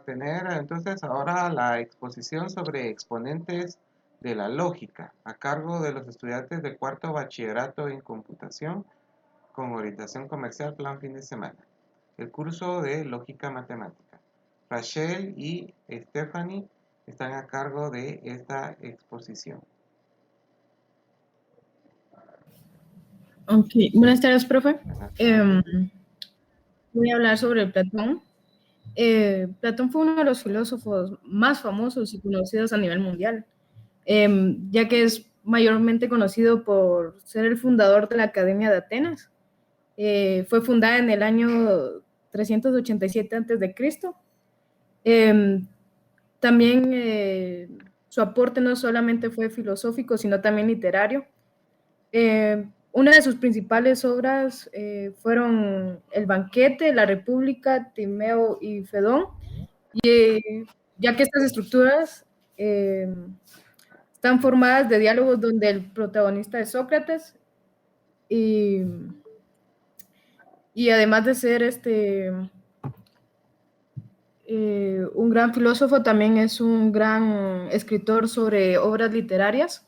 Tener entonces ahora la exposición sobre exponentes de la lógica a cargo de los estudiantes de cuarto bachillerato en computación con orientación comercial plan fin de semana. El curso de lógica matemática. Rachel y Stephanie están a cargo de esta exposición. Ok, buenas tardes, profe. Buenas Em, tardes. Voy a hablar sobre Platón. Platón fue uno de los filósofos más famosos y conocidos a nivel mundial, ya que es mayormente conocido por ser el fundador de la Academia de Atenas. Fue fundada en el año 387 a.C. También su aporte no solamente fue filosófico, sino también literario. Una de sus principales obras fueron El banquete, La República, Timeo y Fedón, ya que estas estructuras están formadas de diálogos donde el protagonista es Sócrates y, y además de ser un gran filósofo, también es un gran escritor sobre obras literarias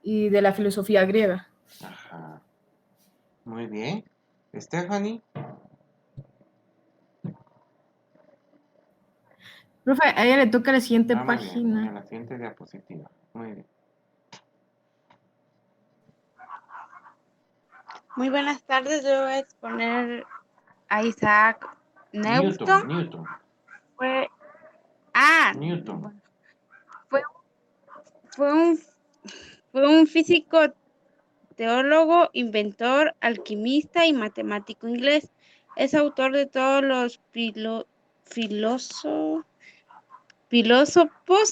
y de la filosofía griega. Ajá. Muy bien. Stephanie. Profe, a ella le toca la siguiente Ah, muy bien. En página. la siguiente diapositiva. Muy bien. Muy buenas tardes, yo voy a exponer a Isaac Newton. Newton. Newton. Fue, Newton. bueno, fue, fue un, fue un físico, teólogo, inventor, alquimista y matemático inglés. Es autor de todos los filósofos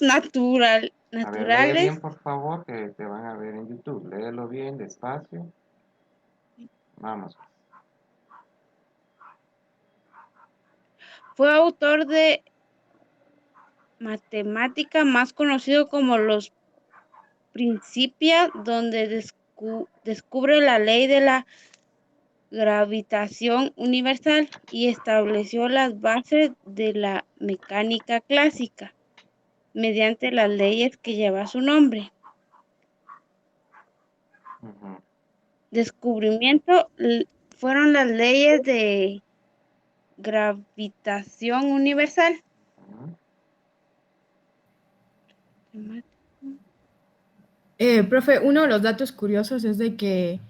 A ver, lee bien, naturales. por favor, que te van a ver en YouTube. Léelo bien, despacio. Vamos. Fue autor de matemática más conocido como los Principia, donde descubre la ley de la gravitación universal y estableció las bases de la mecánica clásica mediante las leyes que lleva su nombre. Ujú. Descubrimiento fueron las leyes de gravitación universal. Ujú. Profe, uno de los datos curiosos es de que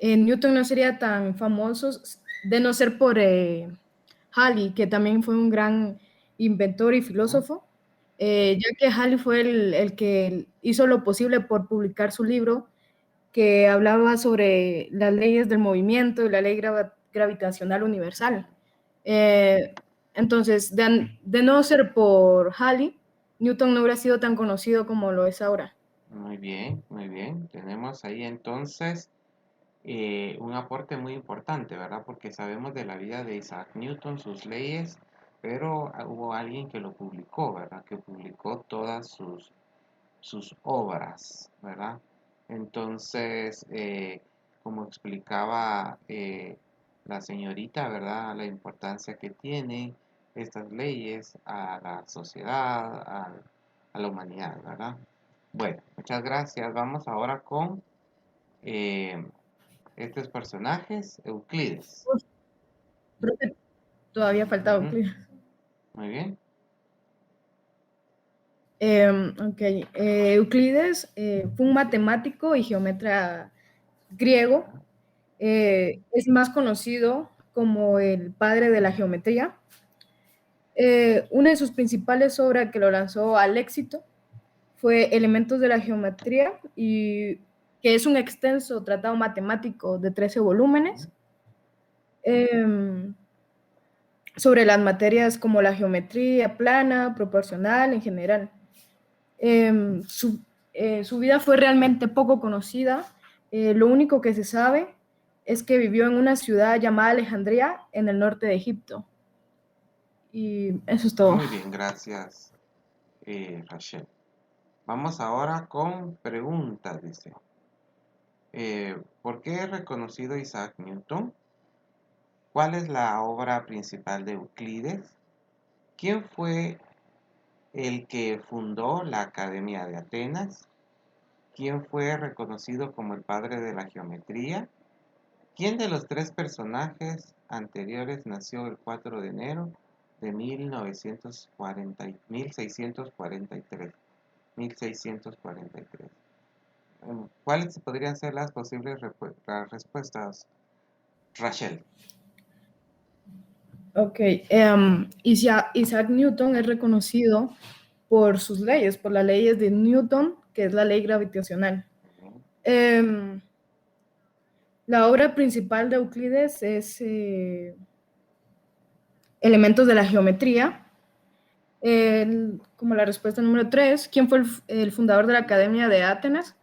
Newton no sería tan famoso de no ser por Halley, que también fue un gran inventor y Ujú. filósofo, ya que Halley fue el que hizo lo posible por publicar su libro que hablaba sobre las leyes del movimiento y la ley gravitacional universal. Eh, entonces, de no ser por Halley, Newton no hubiera sido tan conocido como lo es ahora. Muy bien, muy bien. Tenemos ahí entonces un aporte muy importante, ¿verdad? Porque sabemos de la vida de Isaac Newton, sus leyes, pero hubo alguien que lo publicó, ¿verdad? Que publicó todas sus obras, ¿verdad? Entonces, como explicaba la señorita, ¿verdad? La importancia que tienen estas leyes a la sociedad, a la humanidad, ¿verdad? Bueno, muchas gracias. Vamos ahora con eh, estos personajes, Euclides. Profe, todavía faltaba Ujú. Euclides. Muy bien. Ok, Euclides fue un matemático y geómetra griego. Es más conocido como el padre de la geometría. Una de sus principales obras que lo lanzó al éxito fue Elementos de la Geometría, y que es un extenso tratado matemático de 13 volúmenes eh, sobre las materias como la geometría plana, proporcional en general. Eh, su, su vida fue realmente poco conocida. Lo único que se sabe es que vivió en una ciudad llamada Alejandría en el norte de Egipto. Y eso es todo. Muy bien, gracias, Rachel. Vamos ahora con preguntas, dice. ¿Por qué es reconocido Isaac Newton? ¿Cuál es la obra principal de Euclides? ¿Quién fue el que fundó la Academia de Atenas? ¿Quién fue reconocido como el padre de la geometría? ¿Quién de los tres personajes anteriores nació el 4 de enero de 1643? 1643. ¿Cuáles podrían ser las posibles respuestas, Rachel? Ok, Isaac Newton es reconocido por sus leyes, por las leyes de Newton, que es la ley gravitacional. La obra principal de Euclides es Elementos de la Geometría. Como la respuesta número 3, ¿quién fue el fundador de la Academia de Atenas?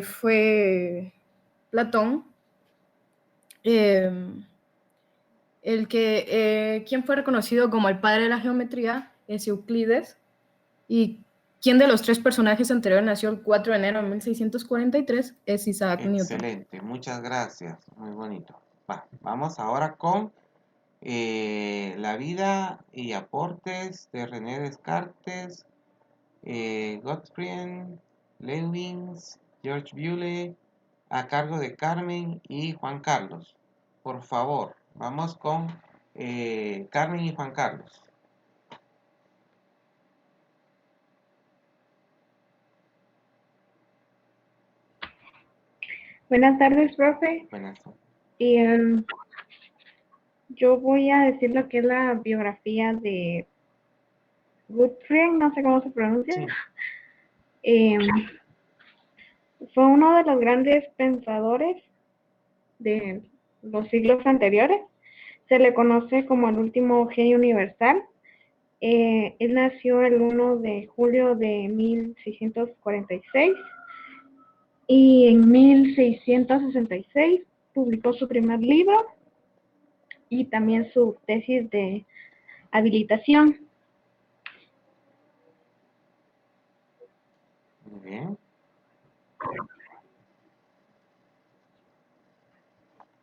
Fue Platón. ¿Quién fue reconocido como el padre de la geometría? Es Euclides. ¿Y quién de los tres personajes anteriores nació el 4 de enero de 1643? Es Isaac Newton. Excelente, muchas gracias, muy bonito. Vamos ahora con la vida y aportes de René Descartes, Gottfried Leibniz, George Bulle, a cargo de Carmen y Juan Carlos. Por favor, vamos con Carmen y Juan Carlos. Buenas tardes, profe. Buenas tardes. Y yo voy a decir lo que es la biografía de Gottfried, no sé cómo se pronuncia. Sí. Fue uno de los grandes pensadores de los siglos anteriores. Se le conoce como el último genio universal. Él nació el 1 de julio de 1646 y en 1666 publicó su primer libro y también su tesis de habilitación. Muy bien.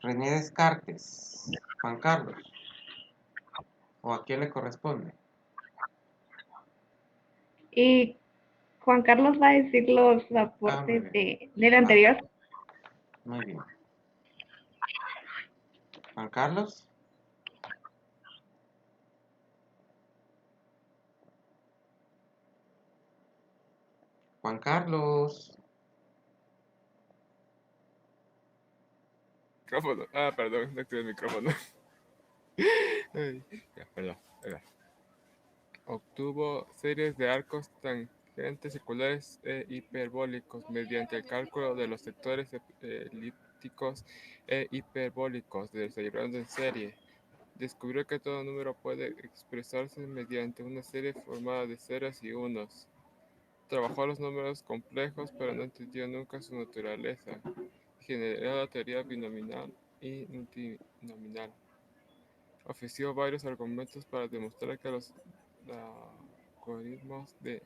René Descartes, Juan Carlos. ¿O a quién le corresponde? Y Juan Carlos va a decir los aportes del anterior. Muy bien. Juan Carlos. Juan Carlos. Micrófono. Perdón, no activé el micrófono. Ay, ya, perdón. Obtuvo series de arcos tangentes circulares e hiperbólicos mediante el cálculo de los sectores elípticos e hiperbólicos desarrollando en serie. Descubrió que todo número puede expresarse mediante una serie formada de ceros y unos. Trabajó los números complejos, pero no entendió nunca su naturaleza. Generó la teoría binominal y multinominal. Ofreció varios argumentos para demostrar que los algoritmos de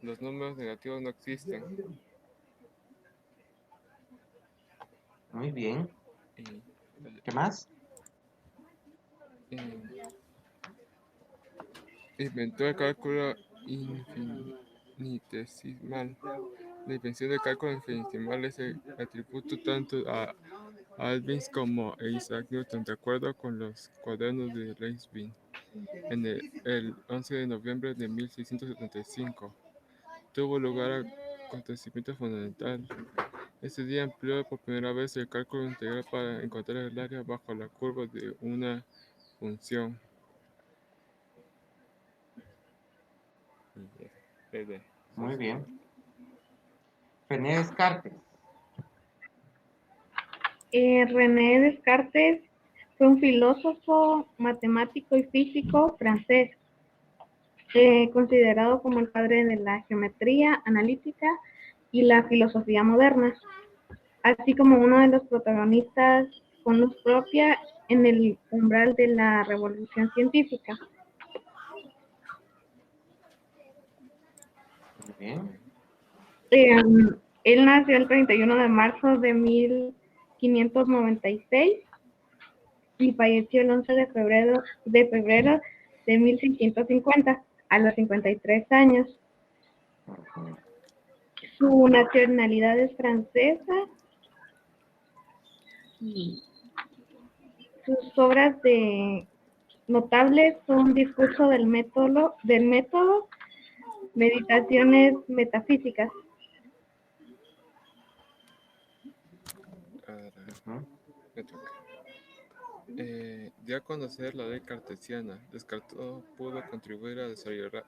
los números negativos no existen. Muy bien. ¿Qué más? Inventó el cálculo infinitesimal. La invención del cálculo infinitesimal es el atributo tanto a Leibniz como a Isaac Newton, de acuerdo con los cuadernos de Leibniz. En el 11 de noviembre de 1675 tuvo lugar un acontecimiento fundamental. Ese día empleó por primera vez el cálculo integral para encontrar el área bajo la curva de una función. Muy bien. René Descartes. René Descartes fue un filósofo, matemático y físico francés, considerado como el padre de la geometría analítica y la filosofía moderna, así como uno de los protagonistas con luz propia en el umbral de la revolución científica. Muy bien. Él nació el 31 de marzo de 1596 y falleció el 11 de febrero de 1650 a los 53 años. Ujú. Su nacionalidad es francesa y sus obras notables son Discurso del método, Meditaciones metafísicas. Ahora, Ujú. me toca. Dio a conocer la ley cartesiana. Descartes pudo contribuir a desarrollar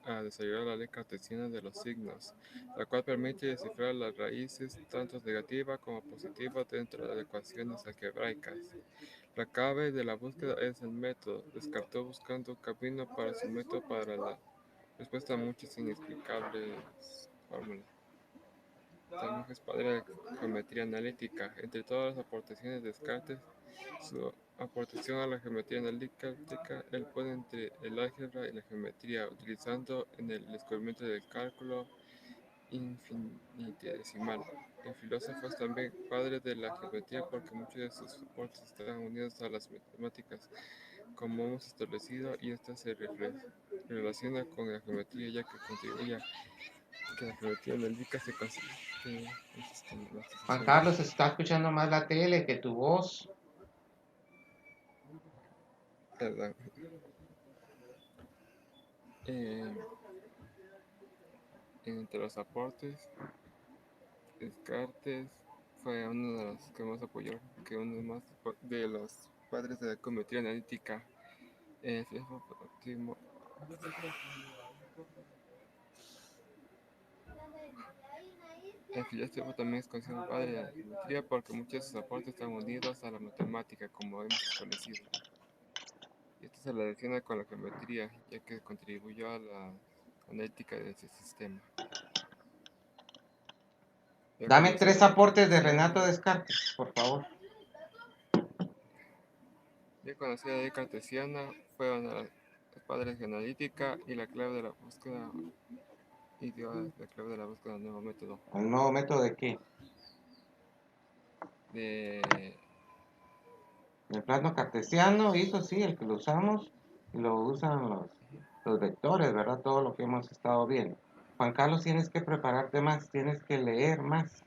la ley cartesiana de los signos, la cual permite descifrar las raíces tanto negativas como positivas dentro de las ecuaciones algebraicas. La clave de la búsqueda es el método. Descartes buscando un camino para su método para la respuesta a muchas inexplicables fórmulas. También es padre de geometría analítica. Entre todas las aportaciones de Descartes, su aportación a la geometría analítica, él pone entre el álgebra y la geometría, utilizando en el descubrimiento del cálculo infinitesimal. El filósofo es también padre de la geometría porque muchos de sus aportes están unidos a las matemáticas, como hemos establecido, y esta se relaciona con la geometría, ya que contribuye a que la geometría analítica se considere un sistema. Juan Carlos, se está escuchando más la tele que tu voz. Perdón. Entre los aportes, Descartes fue uno de los que más apoyó, que uno más de los padres de la geometría analítica. El filósofo también es considerado padre de la geometría porque muchos de sus aportes están unidos a la matemática, como hemos establecido. Y esto se relaciona con la geometría, ya que contribuyó a la analítica de ese sistema. Dame 3 aportes de Renato Descartes, por favor. Ya conocida la ley cartesiana, fue una de los padres de la analítica y la clave de la búsqueda y dio la clave de la búsqueda del nuevo método. ¿El nuevo método de qué? El plano cartesiano, eso sí, el que lo usamos, lo usan los vectores, ¿verdad? Todo lo que hemos estado viendo. Juan Carlos, tienes que prepararte más, tienes que leer más.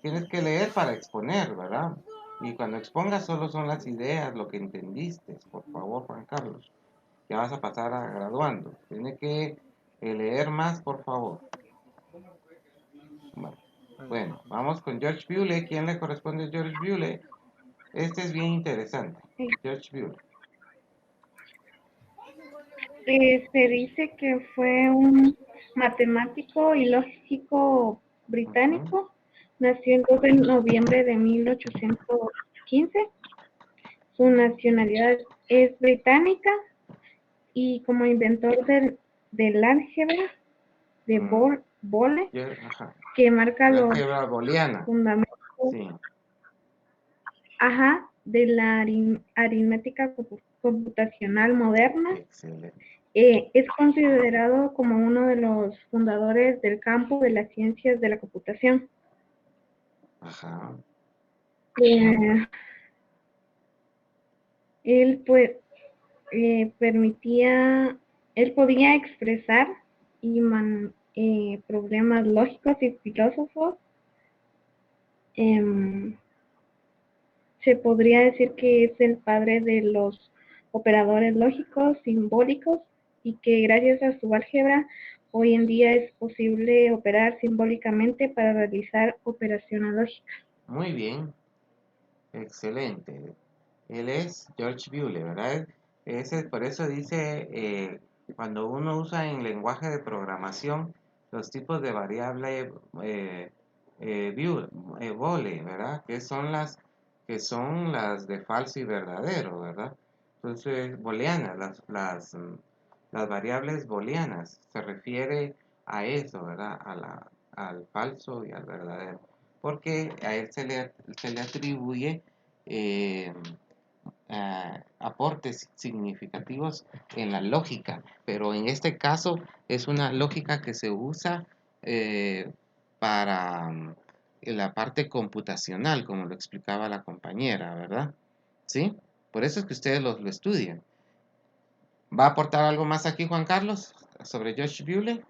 Tienes que leer para exponer, ¿verdad? Y cuando expongas solo son las ideas, lo que entendiste. Por favor, Juan Carlos, ya vas a pasar a graduando. Tienes que leer más, por favor. Bueno, vamos con George Bewley. ¿Quién le corresponde a George Bewley? Este es bien interesante. George Bewley. Se dice que fue un matemático y lógico británico. Nació el 2 de noviembre de 1815. Su nacionalidad es británica y como inventor del álgebra de Boole, que marca La los álgebra booleana. fundamentos Sí. de la aritmética computacional moderna. Excelente. Es considerado como uno de los fundadores del campo de las ciencias de la computación. Ajá. Él pues él podía expresar problemas lógicos y filósofos. Se podría decir que es el padre de los operadores lógicos simbólicos y que gracias a su álgebra hoy en día es posible operar simbólicamente para realizar operaciones lógicas. Muy bien. Excelente. Él es George Bewley, ¿verdad? Por eso dice, cuando uno usa en lenguaje de programación los tipos de variable Boolean, ¿verdad? Que son las de falso y verdadero, ¿verdad? Entonces, booleanas, las variables booleanas, se refiere a eso, ¿verdad? Al falso y al verdadero. Porque a él se le atribuye eh, aportes significativos en la lógica, pero en este caso es una lógica que se usa para la parte computacional, como lo explicaba la compañera, ¿verdad? ¿Sí? Por eso es que ustedes lo estudian. ¿Va a aportar algo más aquí, Juan Carlos, sobre George Bueller?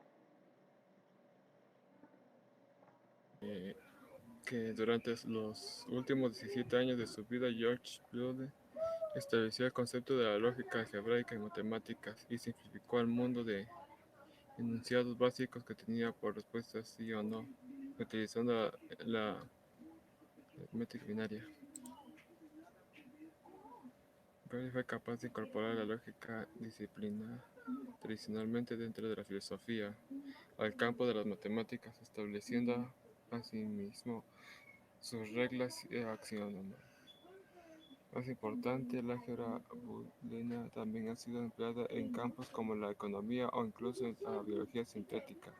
Que durante los últimos 17 años de su vida, George Bueller estableció el concepto de la lógica algebraica y matemáticas y simplificó el mundo de enunciados básicos que tenía por respuesta sí o no, utilizando la aritmética binaria. Bueller fue capaz de incorporar la lógica disciplina tradicionalmente dentro de la filosofía al campo de las matemáticas, estableciendo asimismo sus reglas y axiomas. Más importante, la álgebra booleana también ha sido empleada en campos como la economía o incluso en la biología sintética.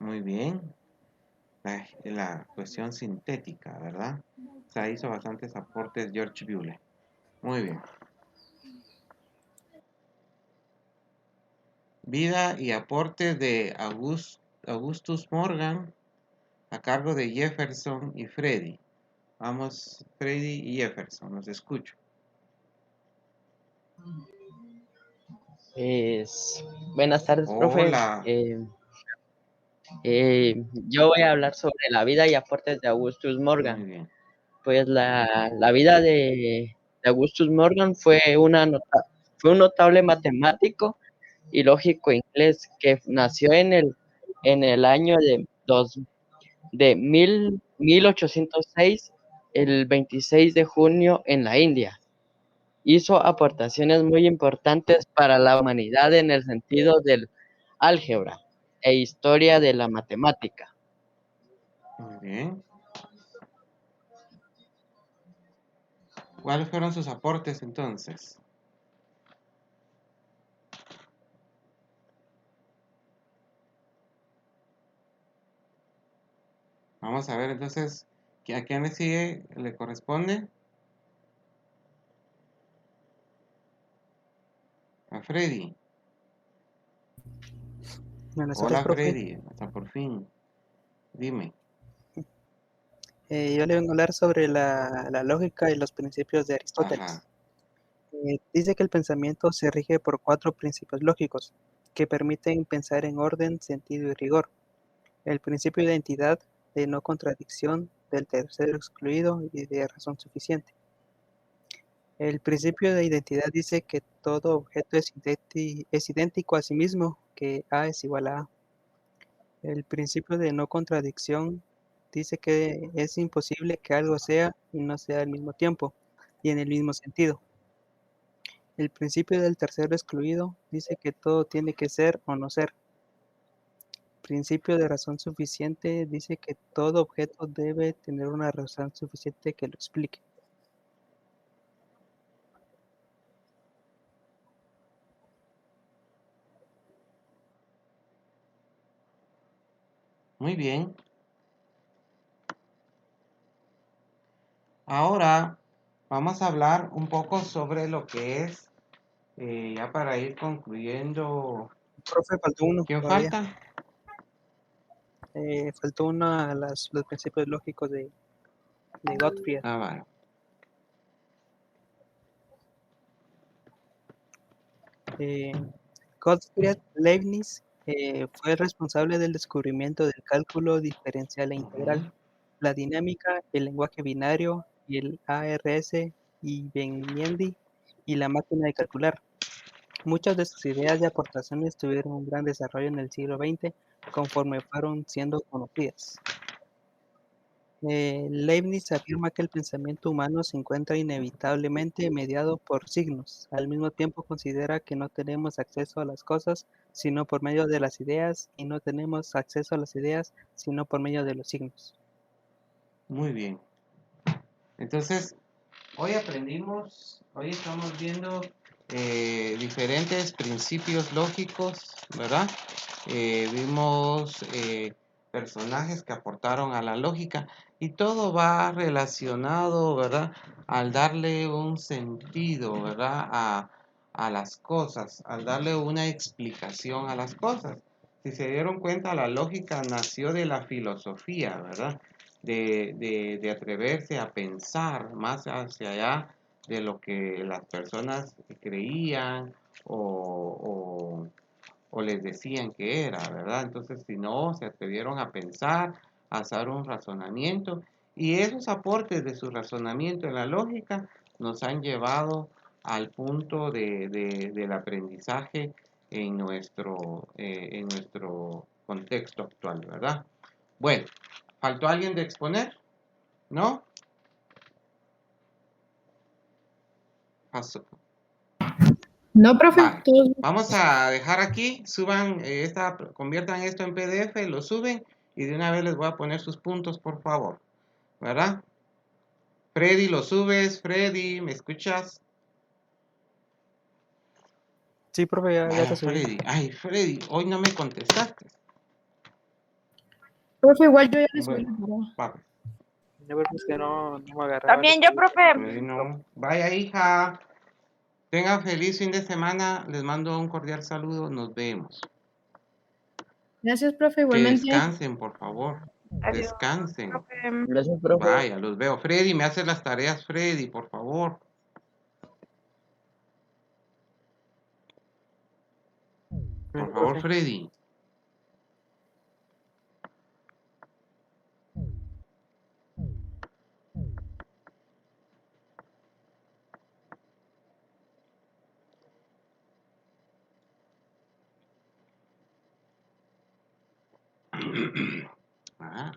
Muy bien. La cuestión sintética, ¿verdad? O sea, hizo bastantes aportes George Bueller. Muy bien. Vida y aportes de Augustus Morgan a cargo de Jefferson y Freddy. Vamos, Freddy y Jefferson, los escucho. Buenas tardes, profe. Hola. Yo voy a hablar sobre la vida y aportes de Augustus Muy Morgan. bien. Pues la vida de Augustus Morgan fue un notable matemático y lógico inglés que nació en el año de 1806, el 26 de junio en la India. Hizo aportaciones muy importantes para la humanidad en el sentido del álgebra e historia de la matemática. Muy bien. ¿Cuáles fueron sus aportes entonces? Vamos a ver entonces, ¿a quién le sigue? ¿Le corresponde? A Freddy. Buenas tardes, Hola profe. Freddy, hasta por fin. Dime. Yo le vengo a hablar sobre la lógica y los principios de Aristóteles. Ajá. Dice que el pensamiento se rige por 4 principios lógicos que permiten pensar en orden, sentido y rigor. El principio de identidad, de no contradicción, del tercero excluido y de razón suficiente. El principio de identidad dice que todo objeto es idéntico a sí mismo, que A es igual a A. El principio de no contradicción dice que es imposible que algo sea y no sea al mismo tiempo y en el mismo sentido. El principio del tercero excluido dice que todo tiene que ser o no ser. Principio de razón suficiente dice que todo objeto debe tener una razón suficiente que lo explique. Muy bien. Ahora vamos a hablar un poco sobre lo que es, ya para ir concluyendo. Profe, faltó uno ¿Quién todavía. falta? Faltó uno a los principios lógicos de Gottfried. Ah, vale. Gottfried Leibniz fue el responsable del descubrimiento del cálculo diferencial e integral, la dinámica, el lenguaje binario, el ARS y Benniendi y la máquina de calcular. Muchas de sus ideas y aportaciones tuvieron un gran desarrollo en el siglo XX conforme fueron siendo conocidas. Leibniz afirma que el pensamiento humano se encuentra inevitablemente mediado por signos. Al mismo tiempo considera que no tenemos acceso a las cosas sino por medio de las ideas y no tenemos acceso a las ideas sino por medio de los signos. Muy bien. Entonces, hoy estamos viendo diferentes principios lógicos, ¿verdad? Vimos personajes que aportaron a la lógica y todo va relacionado, ¿verdad? Al darle un sentido, ¿verdad? A las cosas, al darle una explicación a las cosas. Si se dieron cuenta, la lógica nació de la filosofía, ¿verdad? De atreverse a pensar más hacia allá de lo que las personas creían o les decían que era, ¿verdad? Entonces, si no, se atrevieron a pensar, a hacer un razonamiento, y esos aportes de su razonamiento en la lógica nos han llevado al punto del aprendizaje en nuestro contexto actual, ¿verdad? Bueno, ¿faltó alguien de exponer? ¿No? Pasó. No, profe, Vale, todos. vamos a dejar aquí, suban conviertan esto en PDF, lo suben y de una vez les voy a poner sus puntos, por favor, ¿verdad? Freddy, lo subes, Freddy, ¿me escuchas? Sí, profe, ya Vaya, lo subí. Freddy, ay, Freddy, hoy no me contestaste. Profe, igual yo ya les Bueno, voy a va, Ya vemos que no me agarraba. También yo, profe. Freddy no. Vaya, hija, tengan feliz fin de semana, les mando un cordial saludo, nos vemos. Gracias, profe, Que igualmente. descansen, por favor, Adiós, descansen. profe. Gracias, profe. Vaya, los veo. Freddy, me haces las tareas, Freddy, por favor. Por favor, Profe. Freddy. Ah.